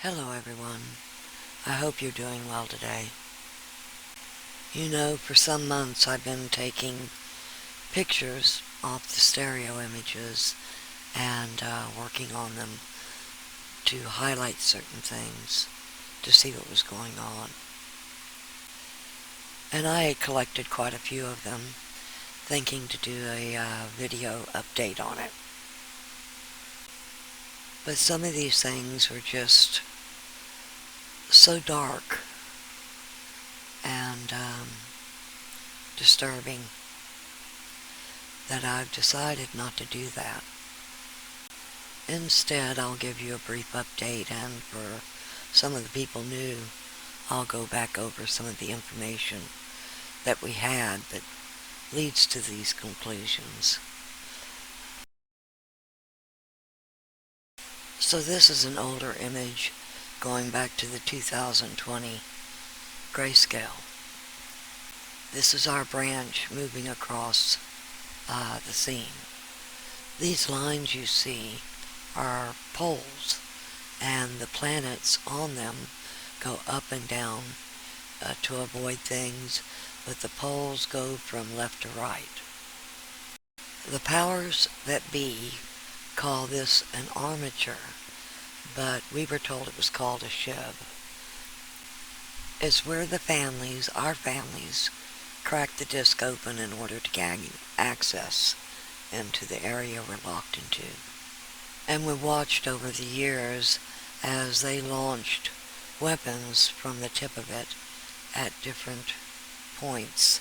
Hello everyone. I hope you're doing well today. You know, for some months I've been taking pictures off the stereo images and working on them to highlight certain things to see what was going on. And I had collected quite a few of them, thinking to do a video update on it. But some of these things were just so dark and disturbing that I've decided not to do that. Instead, I'll give you a brief update, and for some of the people new, I'll go back over some of the information that we had that leads to these conclusions. So this is an older image going back to the 2020 grayscale. This is our branch moving across the scene. These lines you see are poles, and the planets on them go up and down to avoid things, but the poles go from left to right. The powers that be call this an armature, but we were told it was called a shib. It's where the families, our families, crack the disc open in order to gain access into the area we're locked into. And we watched over the years as they launched weapons from the tip of it at different points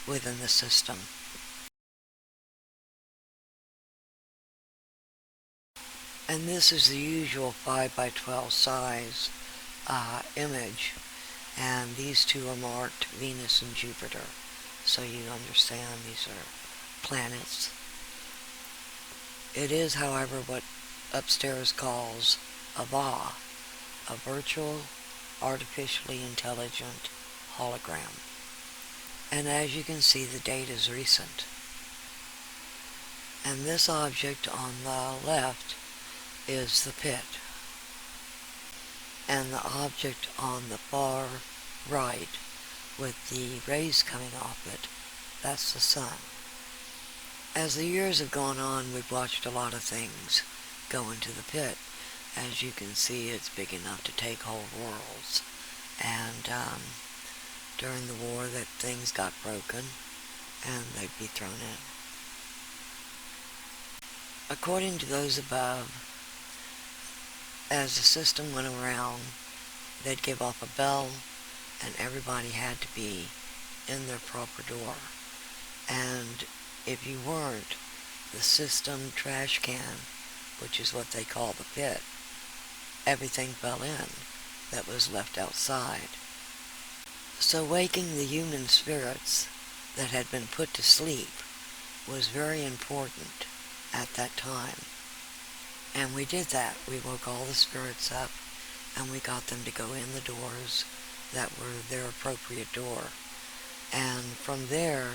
within the system. And this is the usual 5x12 size image, and these two are marked Venus and Jupiter, so you understand these are planets. It is, however, what upstairs calls a VA, a virtual, artificially intelligent hologram. And as you can see, the date is recent. And this object on the left is the pit. And the object on the far right, with the rays coming off it, that's the sun. As the years have gone on, we've watched a lot of things go into the pit. As you can see, it's big enough to take whole worlds. And during the war, that things got broken, and they'd be thrown in. According to those above, as the system went around, they'd give off a bell, and everybody had to be in their proper door. And if you weren't, the system trash can, which is what they call the pit, everything fell in that was left outside. So waking the human spirits that had been put to sleep was very important at that time. And we did that. We woke all the spirits up, and we got them to go in the doors that were their appropriate door. And from there,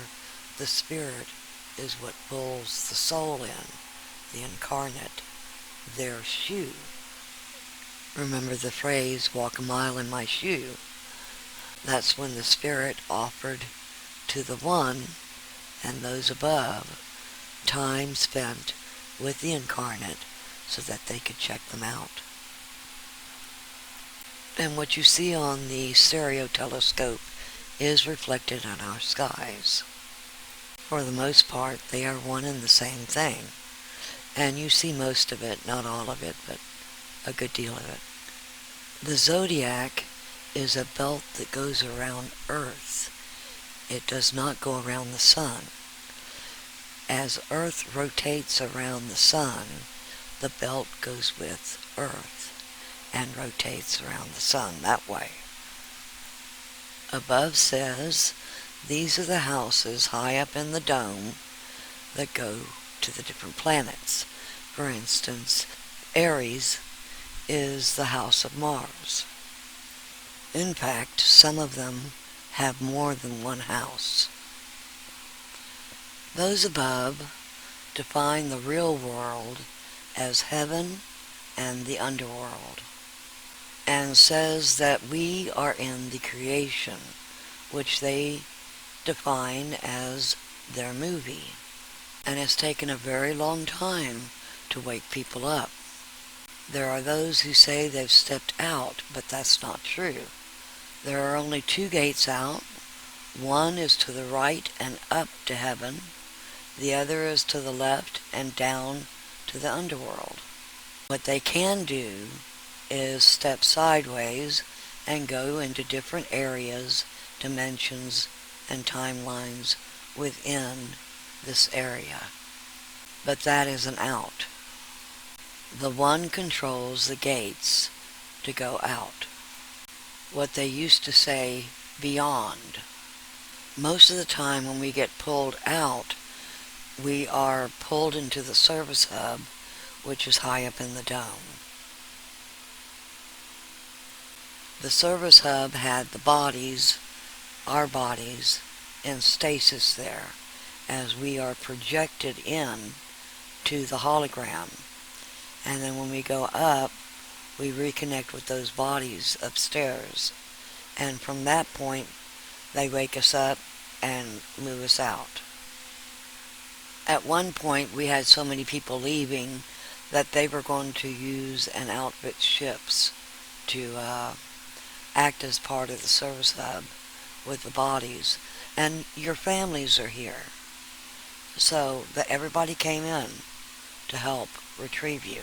the spirit is what pulls the soul in, the incarnate, their shoe. Remember the phrase, walk a mile in my shoe? That's when the spirit offered to the one and those above time spent with the incarnate so that they could check them out. And what you see on the stereo telescope is reflected in our skies. For the most part, they are one and the same thing. And you see most of it, not all of it, but a good deal of it. The zodiac is a belt that goes around Earth. It does not go around the sun. As Earth rotates around the sun, the belt goes with Earth and rotates around the sun that way. Above says, these are the houses high up in the dome that go to the different planets. For instance, Aries is the house of Mars. In fact, some of them have more than one house. Those above define the real world as heaven and the underworld. and says that we are in the creation, which they define as their movie. And it's taken a very long time to wake people up. There are those who say they've stepped out, but that's not true. There are only two gates out. One is to the right and up to heaven. The other is to the left and down to the underworld. What they can do is step sideways and go into different areas, dimensions, and timelines within this area. But that is an out. The one controls the gates to go out. What they used to say, beyond. Most of the time when we get pulled out, we are pulled into the service hub, which is high up in the dome. The service hub had the bodies, our bodies, in stasis there, as we are projected in to the hologram. And then when we go up, we reconnect with those bodies upstairs. And from that point, they wake us up and move us out. At one point, we had so many people leaving that they were going to use and outfit ships to act as part of the service hub with the bodies. And your families are here. So that everybody came in to help retrieve you.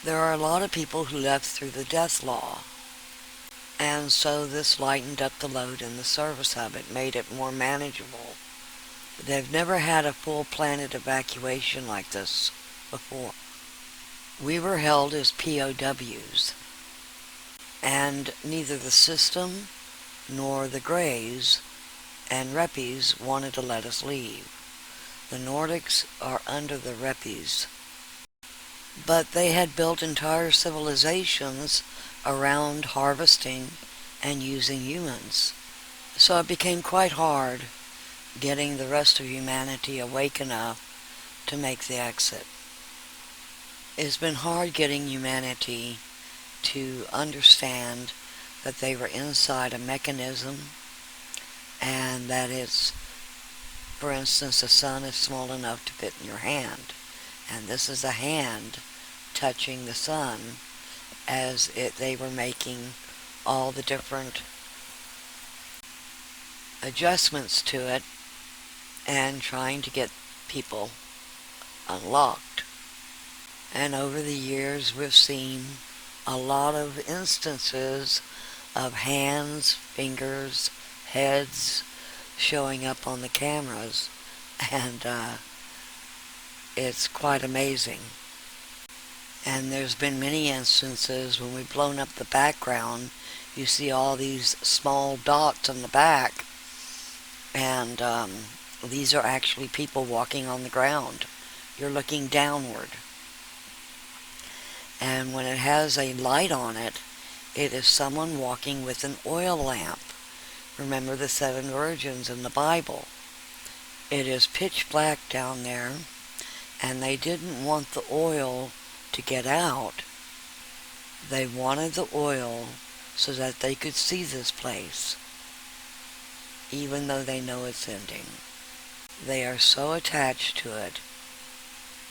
There are a lot of people who left through the death law. And so this lightened up the load in the service hub. It made it more manageable. They've never had a full planet evacuation like this before. We were held as POWs. And neither the system nor the Greys and Reppies wanted to let us leave. The Nordics are under the Reppies. But they had built entire civilizations around harvesting and using humans. So it became quite hard getting the rest of humanity awake enough to make the exit. It's been hard getting humanity to understand that they were inside a mechanism and that it's, for instance, the sun is small enough to fit in your hand. And this is a hand touching the sun as they were making all the different adjustments to it and trying to get people unlocked. And over the years we've seen a lot of instances of hands, fingers, heads showing up on the cameras, and it's quite amazing. And there's been many instances when we've blown up the background, you see all these small dots on the back, and these are actually people walking on the ground. You're looking downward. And when it has a light on it, it is someone walking with an oil lamp. Remember the 7 virgins in the Bible. It is pitch black down there, and they didn't want the oil to get out. They wanted the oil so that they could see this place, even though they know it's ending. They are so attached to it,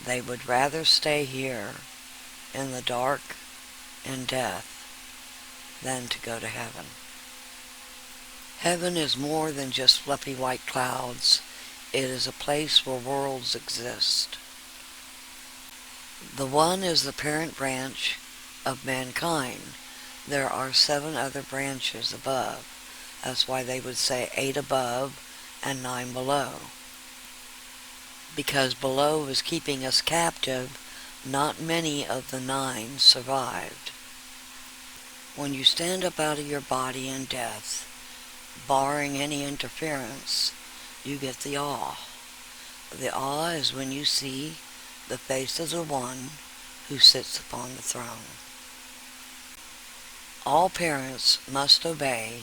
they would rather stay here in the dark and death than to go to heaven. Heaven is more than just fluffy white clouds. It is a place where worlds exist. The one is the parent branch of mankind. There are 7 other branches above. That's why they would say 8 above and 9 below. Because below was keeping us captive, not many of the 9 survived. When you stand up out of your body in death, barring any interference, you get the awe. The awe is when you see the face of the one who sits upon the throne. All parents must obey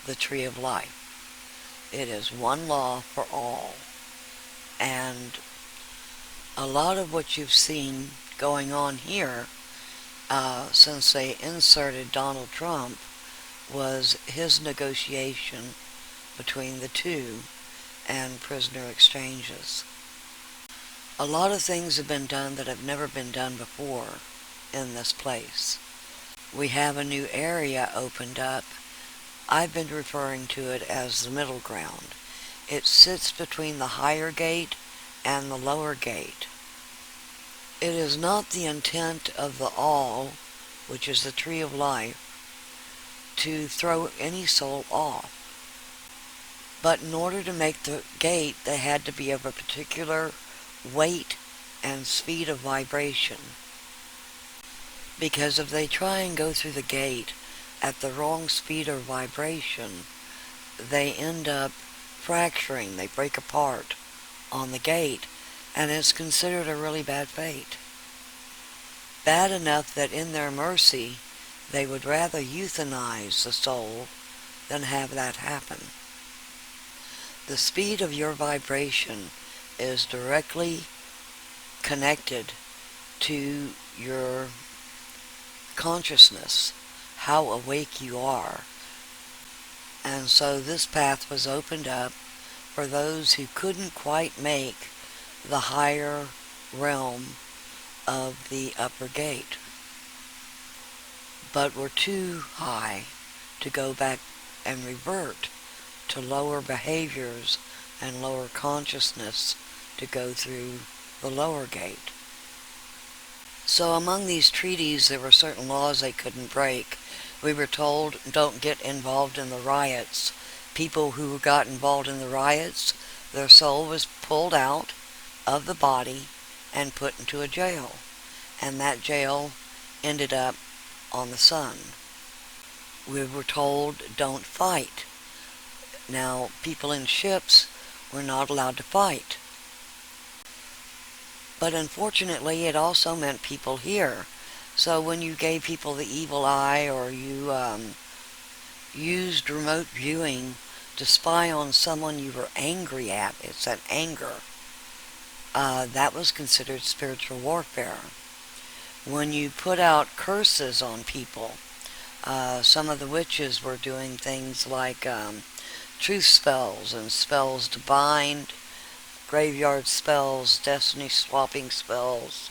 the tree of life. It is one law for all. And a lot of what you've seen going on here, since they inserted Donald Trump, was his negotiation between the two and prisoner exchanges. A lot of things have been done that have never been done before in this place. We have a new area opened up. I've been referring to it as the middle ground. It sits between the higher gate and the lower gate. It is not the intent of the all, which is the tree of life, to throw any soul off. But in order to make the gate, they had to be of a particular weight and speed of vibration. Because if they try and go through the gate at the wrong speed or vibration, they end up fracturing, they break apart on the gate, and it's considered a really bad fate. Bad enough that in their mercy, they would rather euthanize the soul than have that happen. The speed of your vibration is directly connected to your consciousness, how awake you are. And so this path was opened up for those who couldn't quite make the higher realm of the upper gate, but were too high to go back and revert to lower behaviors and lower consciousness to go through the lower gate. So among these treaties, there were certain laws they couldn't break. We were told, don't get involved in the riots. People who got involved in the riots, their soul was pulled out of the body and put into a jail. And that jail ended up on the sun. We were told, don't fight. Now, people in ships were not allowed to fight. But unfortunately, it also meant people here. So when you gave people the evil eye, or you used remote viewing to spy on someone you were angry at, it's that anger, that was considered spiritual warfare. When you put out curses on people, some of the witches were doing things like truth spells and spells to bind, graveyard spells, destiny swapping spells,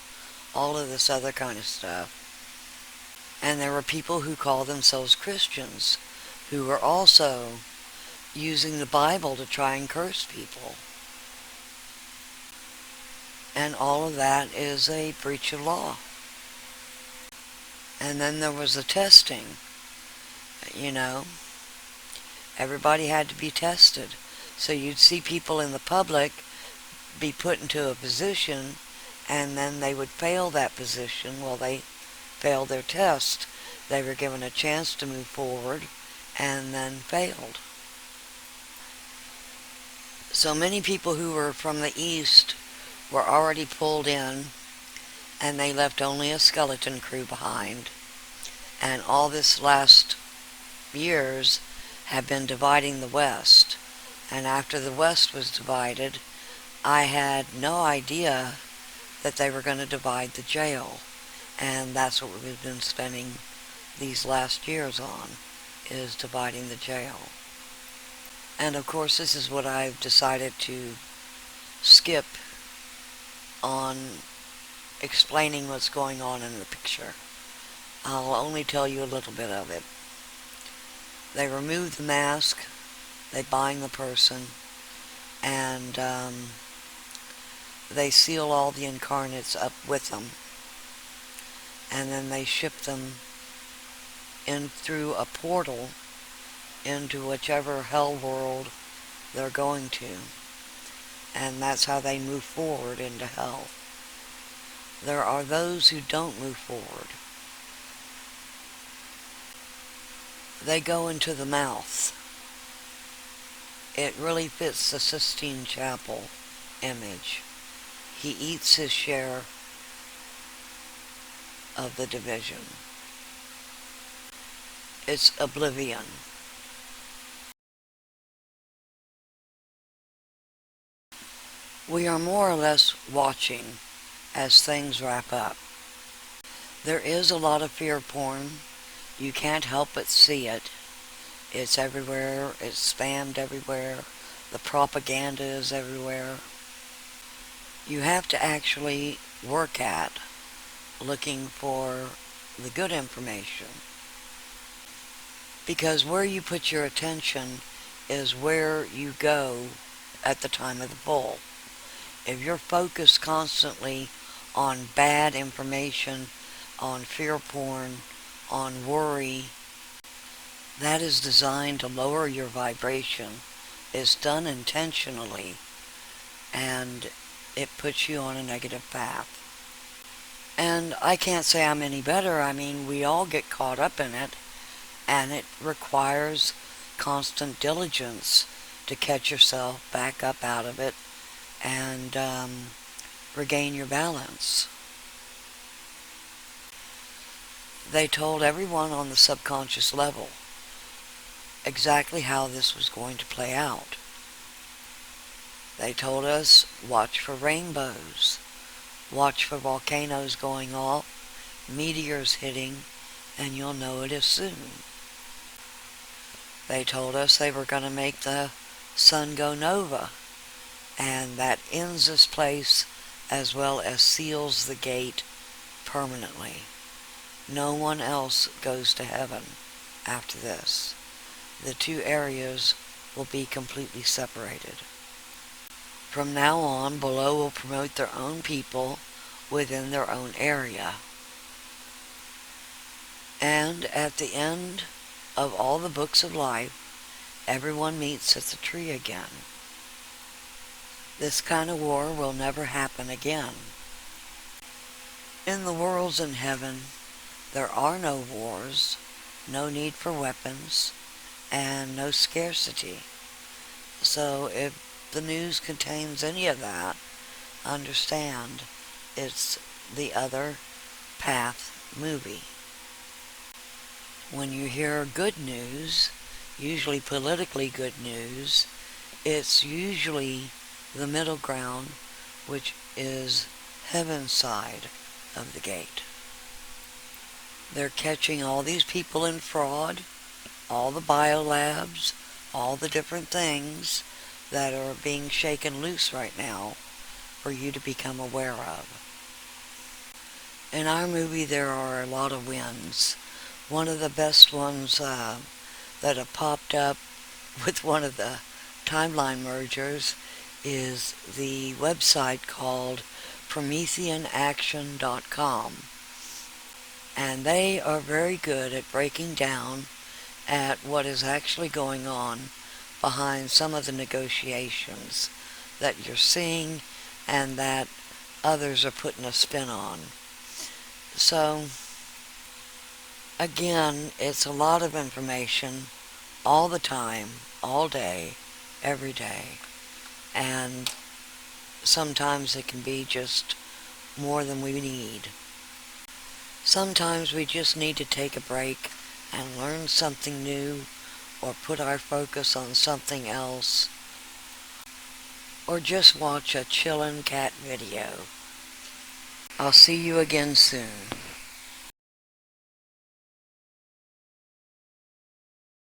all of this other kind of stuff. And there were people who called themselves Christians who were also using the Bible to try and curse people. And all of that is a breach of law. And then there was the testing. You know, everybody had to be tested. So you'd see people in the public be put into a position, and then they would fail that position. Well, they failed their test. They were given a chance to move forward, and then failed. So many people who were from the East were already pulled in, and they left only a skeleton crew behind. And all this last years have been dividing the West. And after the West was divided, I had no idea that they were going to divide the jail. And that's what we've been spending these last years on, is dividing the jail. And of course, this is what I've decided to skip on explaining what's going on in the picture. I'll only tell you a little bit of it. They remove the mask, they bind the person, and they seal all the incarnates up with them. And then they ship them in through a portal into whichever hell world they're going to. And that's how they move forward into hell. There are those who don't move forward. They go into the mouth. It really fits the Sistine Chapel image. He eats his share of the division. It's oblivion. We are more or less watching as things wrap up. There is a lot of fear porn. You can't help but see it. It's everywhere. It's spammed everywhere. The propaganda is everywhere. You have to actually work at looking for the good information. Because where you put your attention is where you go at the time of the pull. If you're focused constantly on bad information, on fear porn, on worry, that is designed to lower your vibration. It's done intentionally, and it puts you on a negative path. And I can't say I'm any better. I mean, we all get caught up in it, and it requires constant diligence to catch yourself back up out of it and regain your balance. They told everyone on the subconscious level exactly how this was going to play out. They told us, watch for rainbows, watch for volcanoes going off, meteors hitting, and you'll know it as soon. They told us they were going to make the sun go nova, and that ends this place as well as seals the gate permanently. No one else goes to heaven after this. The two areas will be completely separated. From now on, below will promote their own people within their own area. And at the end of all the books of life, everyone meets at the tree again. This kind of war will never happen again. In the worlds in heaven, there are no wars, no need for weapons, and no scarcity. So if the news contains any of that, understand it's the Other Path movie. When you hear good news, usually politically good news, it's usually the middle ground, which is heaven's side of the gate. They're catching all these people in fraud, all the biolabs, all the different things that are being shaken loose right now for you to become aware of. In our movie, there are a lot of wins. One of the best ones that have popped up with one of the timeline mergers is the website called PrometheanAction.com. And they are very good at breaking down at what is actually going on behind some of the negotiations that you're seeing and that others are putting a spin on. So, again, it's a lot of information all the time, all day, every day. And sometimes it can be just more than we need. Sometimes we just need to take a break and learn something new, or put our focus on something else, or just watch a chillin' cat video. I'll see you again soon.